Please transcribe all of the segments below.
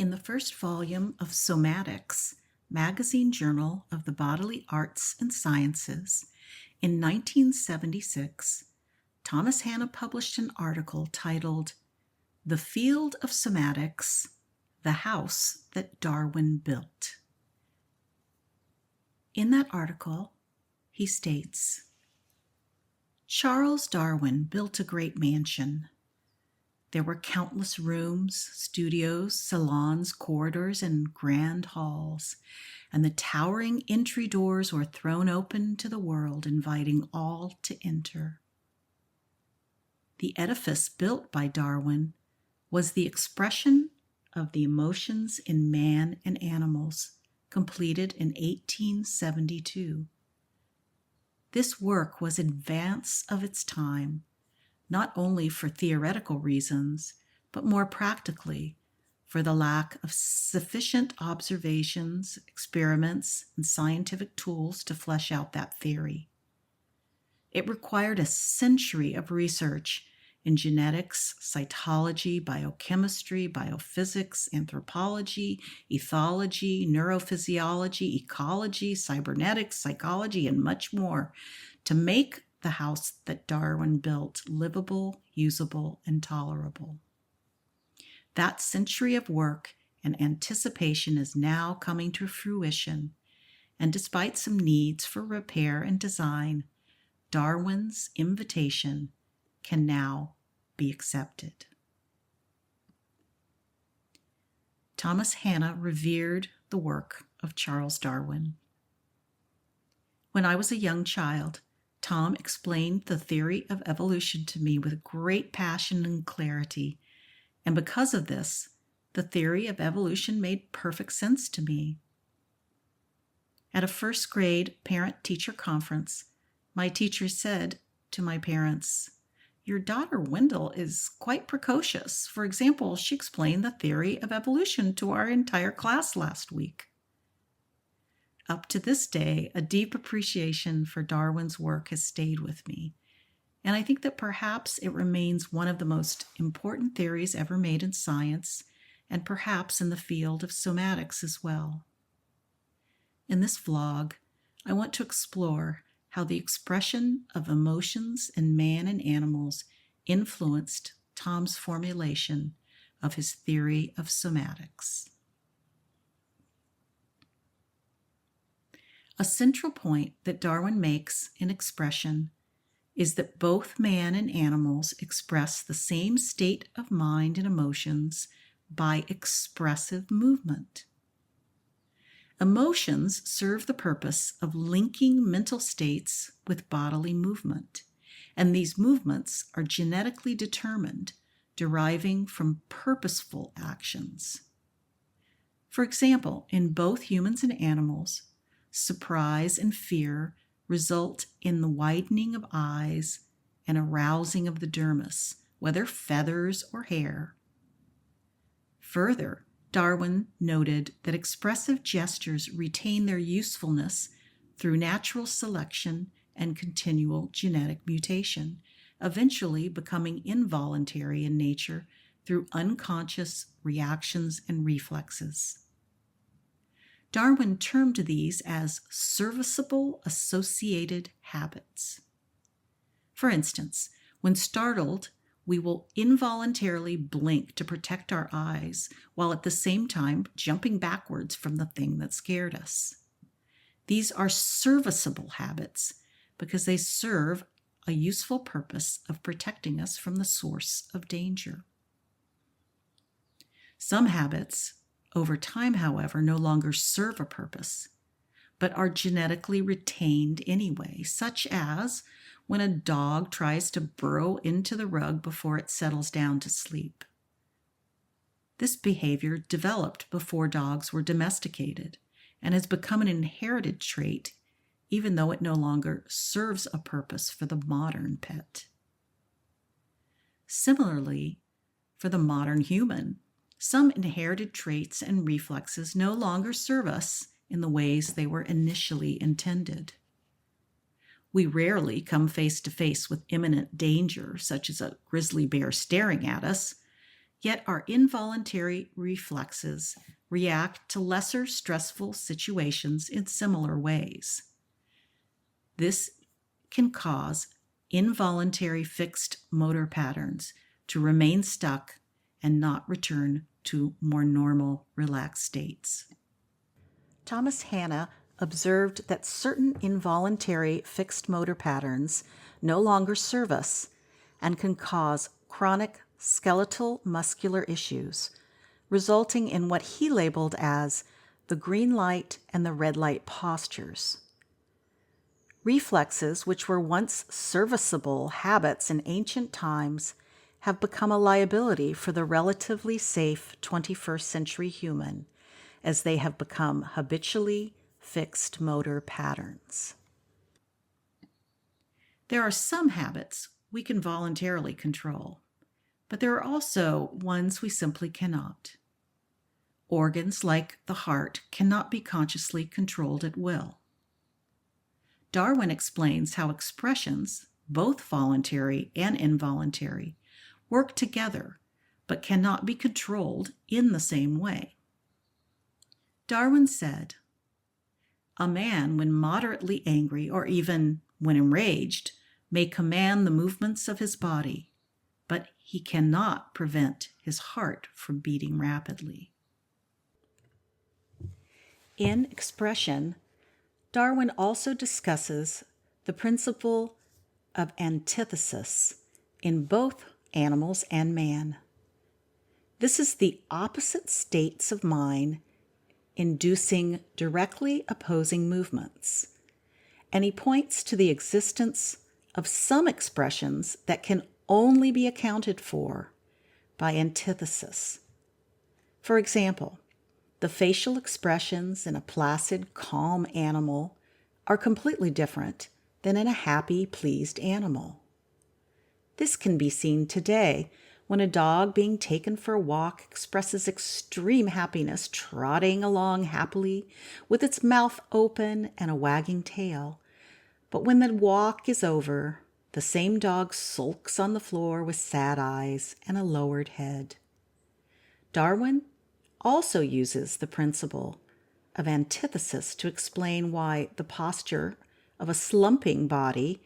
In the first volume of Somatics, Magazine Journal of the Bodily Arts and Sciences, in 1976, Thomas Hanna published an article titled "The Field of Somatics, the House That Darwin Built." In that article, he states, Charles Darwin built a great mansion. There were countless rooms, studios, salons, corridors, and grand halls, and the towering entry doors were thrown open to the world, inviting all to enter. The edifice built by Darwin was the expression of the emotions in man and animals, completed in 1872. This work was advance of its time, not only for theoretical reasons, but more practically for the lack of sufficient observations, experiments, and scientific tools to flesh out that theory. It required a century of research in genetics, cytology, biochemistry, biophysics, anthropology, ethology, neurophysiology, ecology, cybernetics, psychology, and much more to make the house that Darwin built livable, usable, and tolerable. That century of work and anticipation is now coming to fruition, and despite some needs for repair and design, Darwin's invitation can now be accepted. Thomas Hanna revered the work of Charles Darwin. When I was a young child, Tom explained the theory of evolution to me with great passion and clarity, and because of this, the theory of evolution made perfect sense to me. At a first grade parent-teacher conference, my teacher said to my parents, "Your daughter Wendell is quite precocious. For example, she explained the theory of evolution to our entire class last week." Up to this day, a deep appreciation for Darwin's work has stayed with me, and I think that perhaps it remains one of the most important theories ever made in science, and perhaps in the field of somatics as well. In this vlog, I want to explore how the expression of emotions in man and animals influenced Tom's formulation of his theory of somatics. A central point that Darwin makes in expression is that both man and animals express the same state of mind and emotions by expressive movement. Emotions serve the purpose of linking mental states with bodily movement, and these movements are genetically determined, deriving from purposeful actions. For example, in both humans and animals, surprise and fear result in the widening of eyes and arousing of the dermis, whether feathers or hair. Further, Darwin noted that expressive gestures retain their usefulness through natural selection and continual genetic mutation, eventually becoming involuntary in nature through unconscious reactions and reflexes. Darwin termed these as serviceable associated habits. For instance, when startled, we will involuntarily blink to protect our eyes, while at the same time jumping backwards from the thing that scared us. These are serviceable habits because they serve a useful purpose of protecting us from the source of danger. Some habits, over time, however, no longer serve a purpose, but are genetically retained anyway, such as when a dog tries to burrow into the rug before it settles down to sleep. This behavior developed before dogs were domesticated and has become an inherited trait, even though it no longer serves a purpose for the modern pet. Similarly, for the modern human, some inherited traits and reflexes no longer serve us in the ways they were initially intended. We rarely come face to face with imminent danger, such as a grizzly bear staring at us, Yet our involuntary reflexes react to lesser stressful situations in similar ways. This can cause involuntary fixed motor patterns to remain stuck and not return to more normal, relaxed states. Thomas Hanna observed that certain involuntary fixed motor patterns no longer serve us and can cause chronic skeletal muscular issues, resulting in what he labeled as the green light and the red light postures. Reflexes, which were once serviceable habits in ancient times, have become a liability for the relatively safe 21st century human, as they have become habitually fixed motor patterns. There are some habits we can voluntarily control, but there are also ones we simply cannot. Organs like the heart cannot be consciously controlled at will. Darwin explains how expressions, both voluntary and involuntary, work together but cannot be controlled in the same way. Darwin said, "A man, when moderately angry or even when enraged, may command the movements of his body, but he cannot prevent his heart from beating rapidly." In expression, Darwin also discusses the principle of antithesis in both animals and man. This is the opposite states of mind inducing directly opposing movements, and he points to the existence of some expressions that can only be accounted for by antithesis. For example, the facial expressions in a placid, calm animal are completely different than in a happy, pleased animal. This can be seen today when a dog being taken for a walk expresses extreme happiness, trotting along happily with its mouth open and a wagging tail. But when the walk is over, the same dog sulks on the floor with sad eyes and a lowered head. Darwin also uses the principle of antithesis to explain why the posture of a slumping body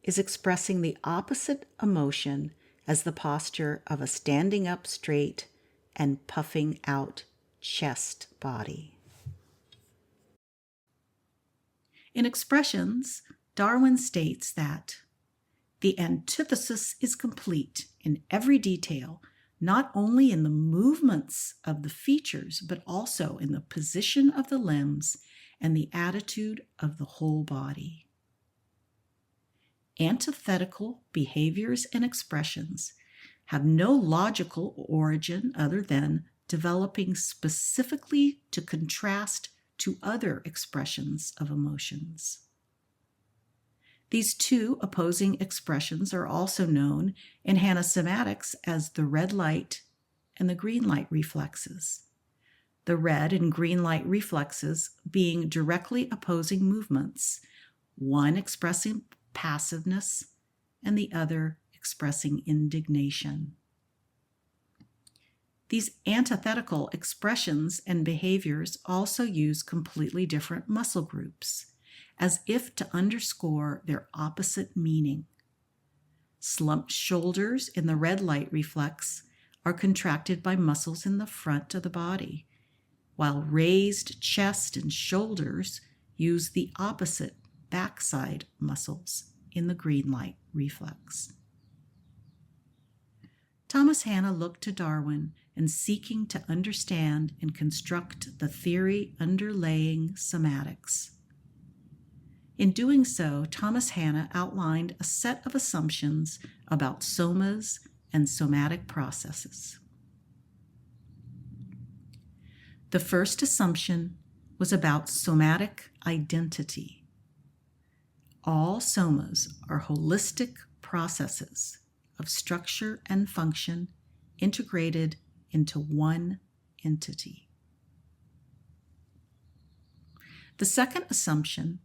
is expressing the opposite emotion as the posture of a standing up straight and puffing out chest body. In expressions, Darwin states that the antithesis is complete in every detail, not only in the movements of the features, but also in the position of the limbs and the attitude of the whole body. Antithetical behaviors and expressions have no logical origin other than developing specifically to contrast to other expressions of emotions. These two opposing expressions are also known in Hanna somatics as the red light and the green light reflexes. The red and green light reflexes being directly opposing movements, one expressing passiveness and the other expressing indignation. These antithetical expressions and behaviors also use completely different muscle groups, as if to underscore their opposite meaning. Slumped shoulders in the red light reflex are contracted by muscles in the front of the body, while raised chest and shoulders use the opposite backside muscles in the green light reflex. Thomas Hanna looked to Darwin and seeking to understand and construct the theory underlaying somatics. In doing so, Thomas Hanna outlined a set of assumptions about somas and somatic processes. The first assumption was about somatic identity. All somas are holistic processes of structure and function integrated into one entity. The second assumption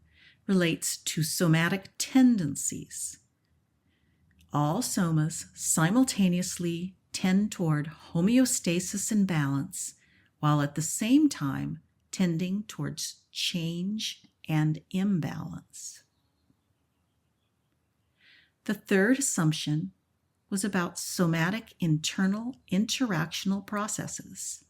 relates to somatic tendencies. All somas simultaneously tend toward homeostasis and balance, while at the same time tending towards change and imbalance. The third assumption was about somatic internal interactional processes.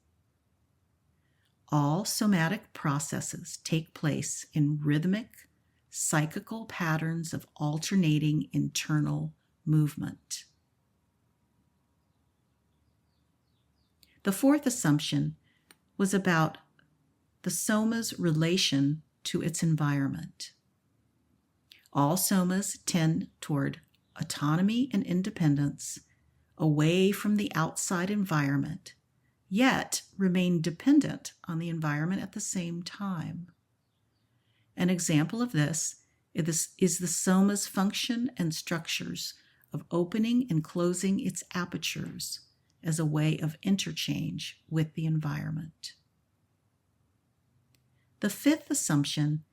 All somatic processes take place in rhythmic, cyclical patterns of alternating internal movement. The fourth assumption was about the soma's relation to its environment. All somas tend toward autonomy and independence, away from the outside environment, yet remain dependent on the environment at the same time. An example of this is the soma's function and structures of opening and closing its apertures as a way of interchange with the environment. The fifth assumption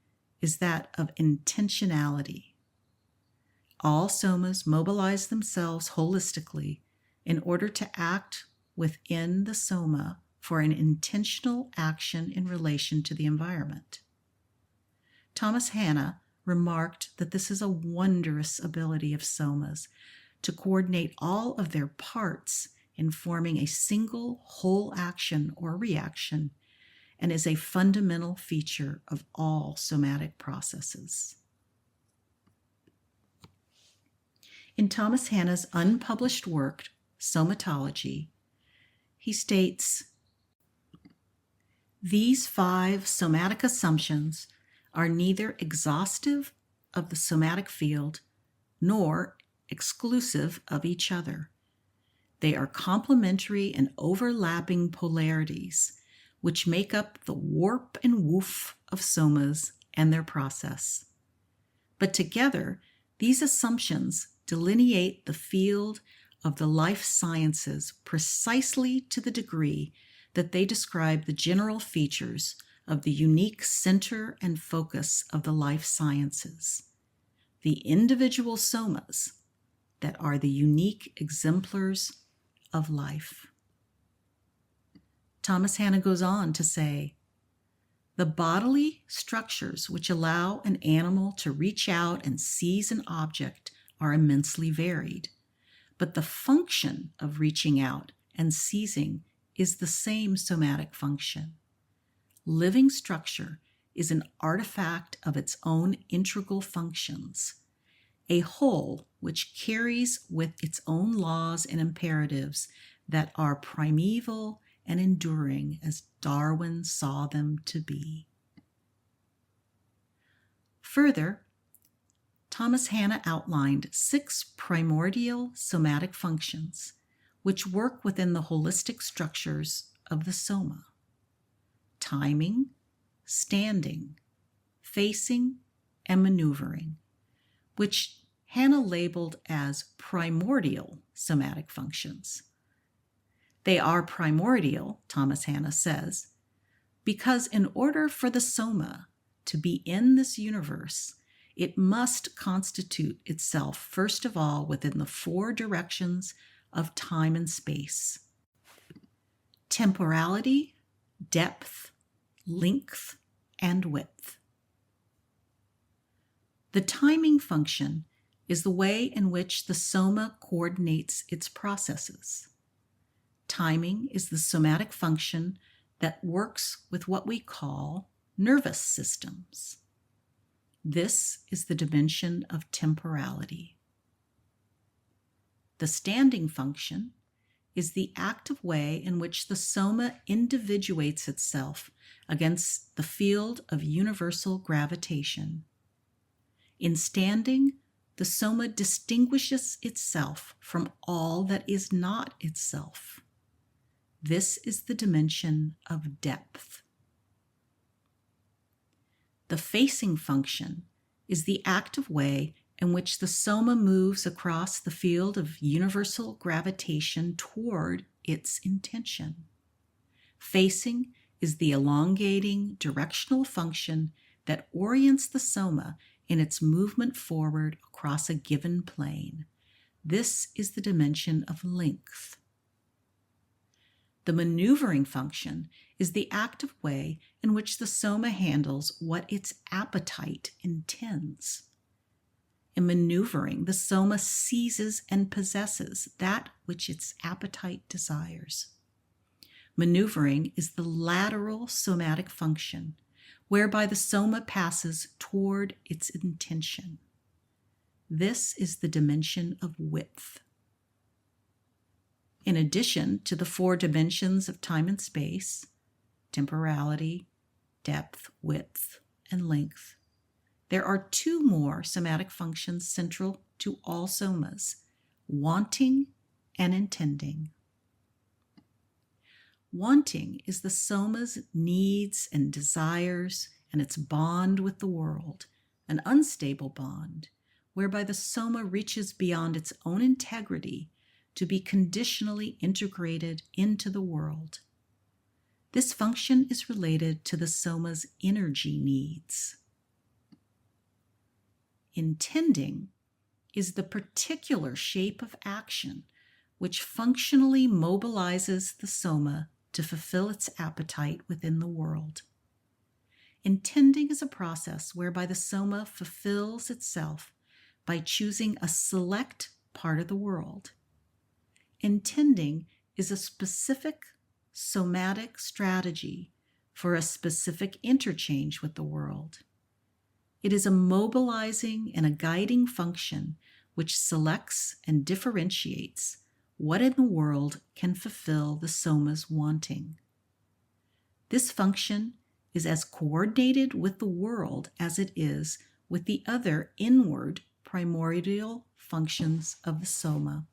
is that of intentionality. All somas mobilize themselves holistically in order to act within the soma for an intentional action in relation to the environment. Thomas Hanna remarked that this is a wondrous ability of somas to coordinate all of their parts in forming a single whole action or reaction, and is a fundamental feature of all somatic processes. In Thomas Hanna's unpublished work, Somatology, he states, "These 5 somatic assumptions are neither exhaustive of the somatic field nor exclusive of each other. They are complementary and overlapping polarities which make up the warp and woof of somas and their process. But together, these assumptions delineate the field of the life sciences precisely to the degree that they describe the general features of the unique center and focus of the life sciences, the individual somas that are the unique exemplars of life." Thomas Hanna goes on to say, "The bodily structures which allow an animal to reach out and seize an object are immensely varied, but the function of reaching out and seizing is the same somatic function. Living structure is an artifact of its own integral functions, a whole which carries with its own laws and imperatives that are primeval and enduring as Darwin saw them to be." Further, Thomas Hanna outlined 6 primordial somatic functions which work within the holistic structures of the soma: timing, standing, facing, and maneuvering, which Hanna labeled as primordial somatic functions. They are primordial, Thomas Hanna says, because in order for the soma to be in this universe, it must constitute itself first of all within the 4 directions of time and space: temporality, depth, length, and width. The timing function is the way in which the soma coordinates its processes. Timing is the somatic function that works with what we call nervous systems. This is the dimension of temporality. The standing function is the active way in which the soma individuates itself against the field of universal gravitation. In standing, the soma distinguishes itself from all that is not itself. This is the dimension of depth. The facing function is the active way in which the soma moves across the field of universal gravitation toward its intention. Facing is the elongating directional function that orients the soma in its movement forward across a given plane. This is the dimension of length. The maneuvering function is the active way in which the soma handles what its appetite intends. In maneuvering, the soma seizes and possesses that which its appetite desires. Maneuvering is the lateral somatic function, whereby the soma passes toward its intention. This is the dimension of width. In addition to the 4 dimensions of time and space, temporality, depth, width, and length, there are 2 more somatic functions central to all somas: wanting and intending. Wanting is the soma's needs and desires and its bond with the world, an unstable bond, whereby the soma reaches beyond its own integrity to be conditionally integrated into the world. This function is related to the soma's energy needs. Intending is the particular shape of action which functionally mobilizes the soma to fulfill its appetite within the world. Intending is a process whereby the soma fulfills itself by choosing a select part of the world. Intending is a specific somatic strategy for a specific interchange with the world. It is a mobilizing and a guiding function which selects and differentiates what in the world can fulfill the soma's wanting. This function is as coordinated with the world as it is with the other inward primordial functions of the soma.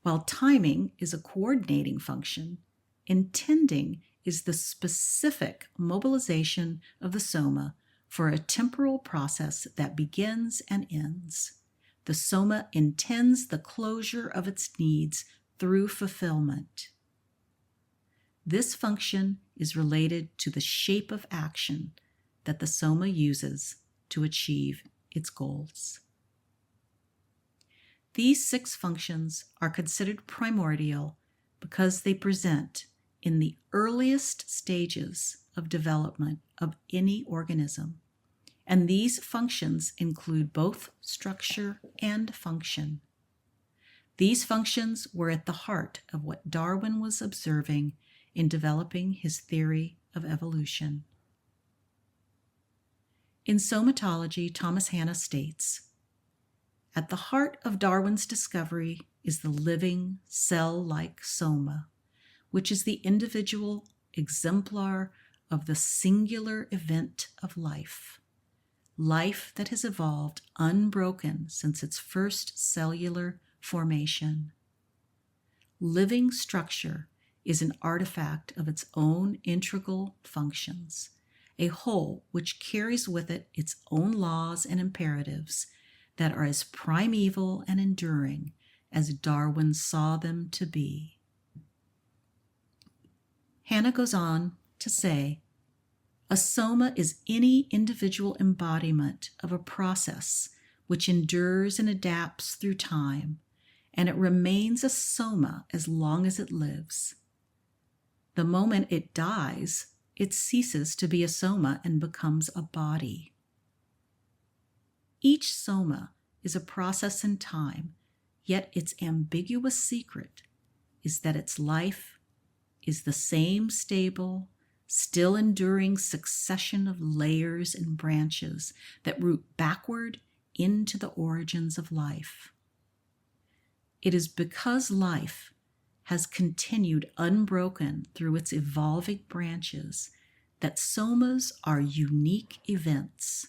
While timing is a coordinating function, intending is the specific mobilization of the soma for a temporal process that begins and ends. The soma intends the closure of its needs through fulfillment. This function is related to the shape of action that the soma uses to achieve its goals. These 6 functions are considered primordial because they present in the earliest stages of development of any organism, and these functions include both structure and function. These functions were at the heart of what Darwin was observing in developing his theory of evolution. In Somatology, Thomas Hanna states, "At the heart of Darwin's discovery is the living, cell-like soma, which is the individual exemplar of the singular event of life, life that has evolved unbroken since its first cellular formation. Living structure is an artifact of its own integral functions, a whole which carries with it its own laws and imperatives that are as primeval and enduring as Darwin saw them to be." Hanna goes on to say, "A soma is any individual embodiment of a process which endures and adapts through time, and it remains a soma as long as it lives. The moment it dies, it ceases to be a soma and becomes a body. Each soma is a process in time, yet its ambiguous secret is that its life is the same stable, still enduring succession of layers and branches that root backward into the origins of life. It is because life has continued unbroken through its evolving branches that somas are unique events.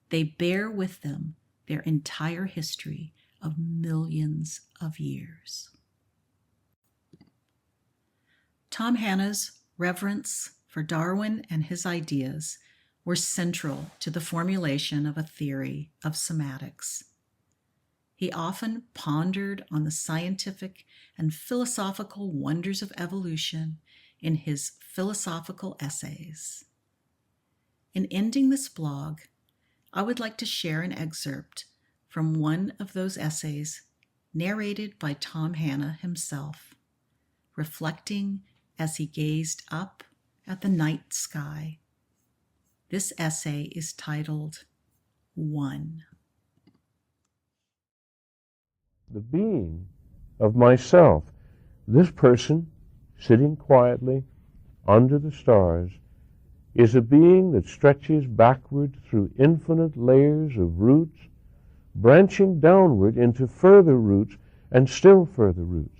They bear with them their entire history of millions of years." Tom Hanna's reverence for Darwin and his ideas were central to the formulation of a theory of somatics. He often pondered on the scientific and philosophical wonders of evolution in his philosophical essays. In ending this blog, I would like to share an excerpt from one of those essays narrated by Tom Hanna himself, reflecting as he gazed up at the night sky. This essay is titled One. The being of myself, this person sitting quietly under the stars, is a being that stretches backward through infinite layers of roots, branching downward into further roots and still further roots,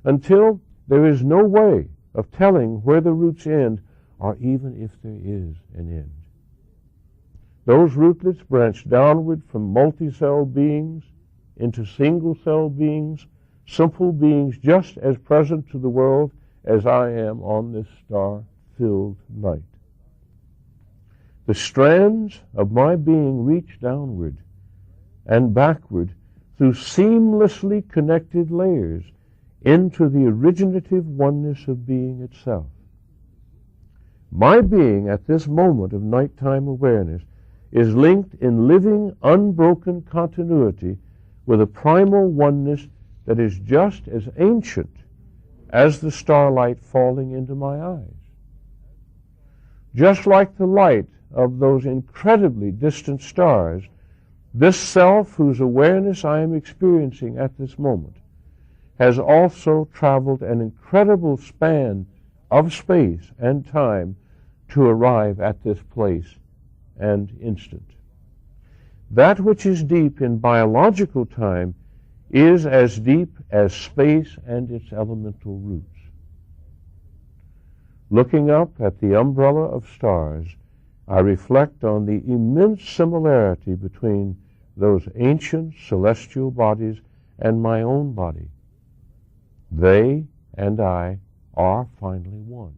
until there is no way of telling where the roots end, or even if there is an end. Those rootlets branch downward from multi-cell beings into single-cell beings, simple beings just as present to the world as I am on this star-filled night. The strands of my being reach downward and backward through seamlessly connected layers into the originative oneness of being itself. My being at this moment of nighttime awareness is linked in living, unbroken continuity with a primal oneness that is just as ancient as the starlight falling into my eyes. Just like the light of those incredibly distant stars, this self whose awareness I am experiencing at this moment has also traveled an incredible span of space and time to arrive at this place and instant. That which is deep in biological time is as deep as space and its elemental roots. Looking up at the umbrella of stars, I reflect on the immense similarity between those ancient celestial bodies and my own body. They and I are finally one.